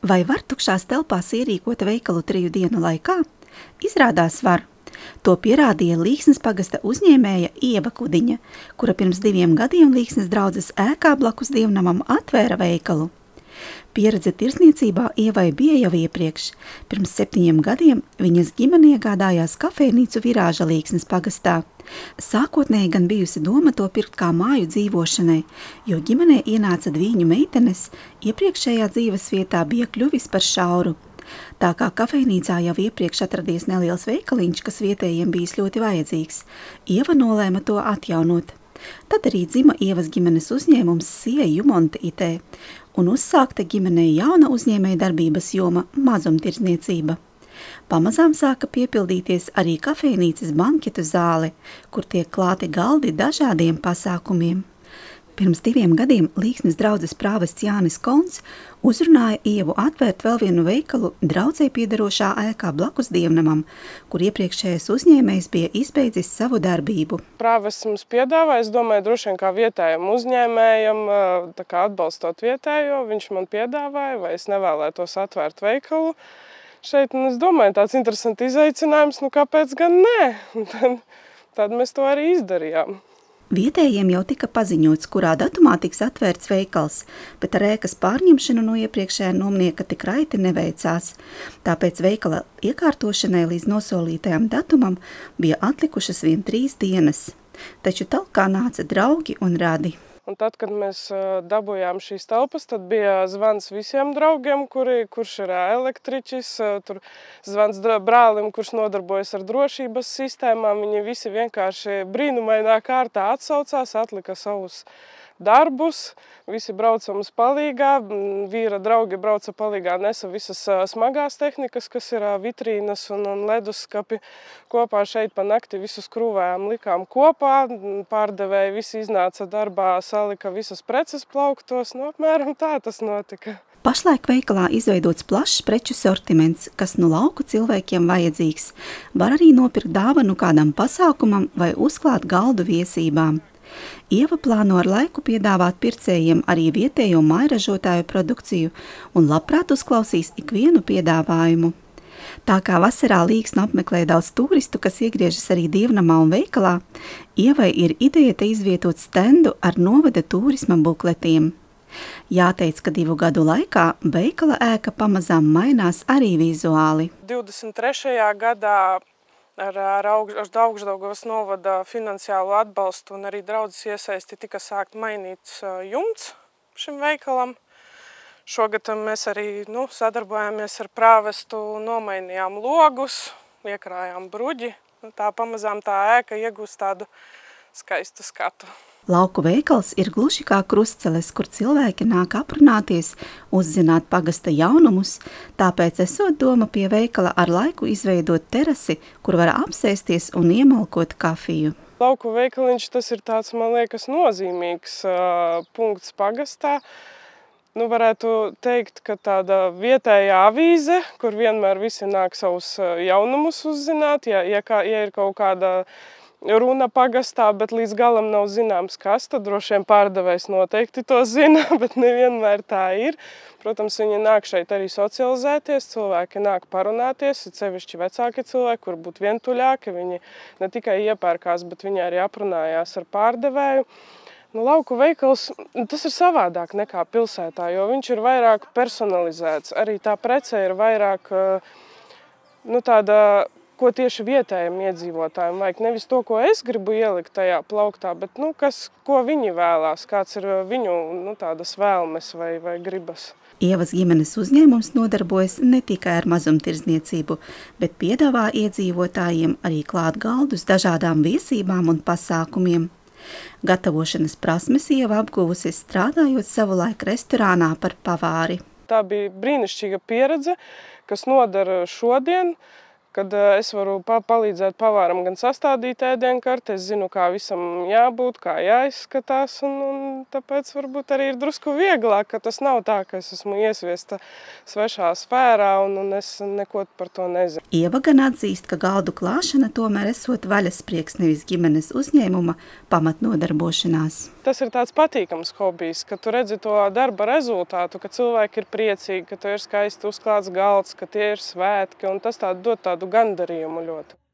Vai var tukšās telpās ierīkot veikalu 3 dienu laikā? Izrādās var. To pierādīja Līksnes pagasta uzņēmēja Ieva Kudiņa, kura pirms 2 gadiem Līksnes draudzes ēkā blakus dievnamam atvēra veikalu. Pieredze tirdzniecībā Ievai bija jau iepriekš. Pirms 7 gadiem viņas ģimene iegādājās kafejnīcu Virāža Līksnes pagastā. Sākotnēji gan bijusi doma to pirkt kā māju dzīvošanai, jo ģimenē ienāca 2 meitenes, iepriekšējā dzīves vietā bija kļuvis par šauru. Tā kā kafejnīcā jau iepriekš atradies neliels veikaliņš, kas vietējiem bijis ļoti vajadzīgs, Ieva nolēma to atjaunot. Tad arī dzima Ievas ģimenes uzņēmums Sija Jumonte IT un uzsākta ģimenei jauna uzņēmēja darbības joma mazumtirdzniecība. Pamazām sāka piepildīties arī kafejnīcas banketu zāle, kur tiek klāti galdi dažādiem pasākumiem. Pirms 2 gadiem Līksnes draudzes prāvests Jānis Kolns uzrunāja Ievu atvērt vēl vienu veikalu draudzei piederošā ēkā blakus dievnamam, kur iepriekšējais uzņēmējs bija izbeidzis savu darbību. Prāvests mums piedāvāja, es domāju, droši vien kā vietējam uzņēmējam, tā kā atbalstot vietējo, viņš man piedāvāja, vai es nevēlētos atvērt veikalu šeit, un es domāju, tāds interesants izaicinājums, kāpēc gan nē? Tad mēs to arī izdarījām. Vietējiem jau tika paziņots, kurā datumā tiks atvērts veikals, bet ar ēkas pārņemšanu no iepriekšējā nomnieka tik raiti neveicās. Tāpēc veikala iekārtošanai līdz nosolītajam datumam bija atlikušas vien 3 dienas. Taču talkā nāca draugi un radi. Un tad, kad mēs dabūjām šīs telpas, tad bija zvans visiem draugiem, kurš ir elektriķis, tur zvans brālim, kurš nodarbojas ar drošības sistēmām. Viņi visi vienkārši brīnumainā kārtā atsaucās, atlika savus darbus, visi brauca mums palīgā, vīra draugi brauca palīgā, nesa visas smagās tehnikas, kas ir vitrīnas un leduskapi. Kopā šeit pa nakti visus krūvējām likām kopā, pārdevēji visi iznāca darbā, salika visas preces plauktos, apmēram tā tas notika. Pašlaik veikalā izveidots plašs preču sortiments, kas lauku cilvēkiem vajadzīgs. Var arī nopirkt dāvanu kādam pasākumam vai uzklāt galdu viesībām. Ieva plāno ar laiku piedāvāt pircējiem arī vietējo mājražotāju produkciju un labprāt uzklausīs ikvienu piedāvājumu. Tā kā vasarā Līksnu apmeklē daudz turistu, kas iegriežas arī dievnamā un veikalā, Ievai ir ideja te izvietot stendu ar novada turisma bukletiem. Jāteic, ka 2 gadu laikā veikala ēka pamazām mainās arī vizuāli. 23. gadā ar Augšdaugavas novada finansiālu atbalstu un arī draudzes iesaisti tika sākt mainīts jumts šim veikalam. Šogad mēs arī sadarbojāmies ar prāvestu, nomainījām logus, iekrājām bruģi. Tā pamazām tā ēka iegūst tādu skaistu skatu. Lauku veikals ir gluži kā krustceles, kur cilvēki nāk aprunāties, uzzināt pagasta jaunumus, tāpēc esot doma pie veikala ar laiku izveidot terasi, kur var apsēsties un iemalkot kafiju. Lauku veikaliņš tas ir tāds, man liekas, nozīmīgs punkts pagastā. Varētu teikt, ka tāda vietējā avīze, kur vienmēr visi nāk savus jaunumus uzzināt, ja ir kaut kāda runa pagastā, bet līdz galam nav zināms kas, tad droši vien pārdevējs noteikti to zina, bet nevienmēr tā ir. Protams, viņi nāk šeit arī socializēties, cilvēki nāk parunāties, sevišķi vecāki cilvēki, kur būt vientuļāki, viņi ne tikai iepērkās, bet viņi arī aprunājās ar pārdevēju. Lauku veikals, tas ir savādāk nekā pilsētā, jo viņš ir vairāk personalizēts. Arī tā prece ir vairāk tāda, ko tieši vietējiem iedzīvotājiem vajag. Nevis to, ko es gribu ielikt tajā plauktā, bet ko viņi vēlās, kāds ir viņu tādas vēlmes vai gribas. Ievas ģimenes uzņēmums nodarbojas ne tikai ar mazumtirdzniecību, bet piedāvā iedzīvotājiem arī klāt galdus dažādām viesībām un pasākumiem. Gatavošanas prasmes Ieva apguvusi strādājot savulaik restorānā par pavāri. Tā bija brīnišķīga pieredze, kas nodara šodien, kad es varu palīdzēt pavāram gan sastādīt ēdienkarti, es zinu, kā visam jābūt, kā jāizskatās, un tāpēc varbūt arī ir drusku vieglāk, ka tas nav tā, ka es esmu iesviesta svešā sfērā un es neko par to nezinu. Ieva gan atzīst, ka galdu klāšana tomēr esot vaļasprieks, nevis ģimenes uzņēmuma pamatnodarbošanās. Tas ir tāds patīkams hobijs, ka tu redzi to darba rezultātu, ka cilvēki ir priecīgi, ka tu ir skaisti uzklāts galds, ka tie ir svētki, un tas dod tādu gandarījumu ļoti.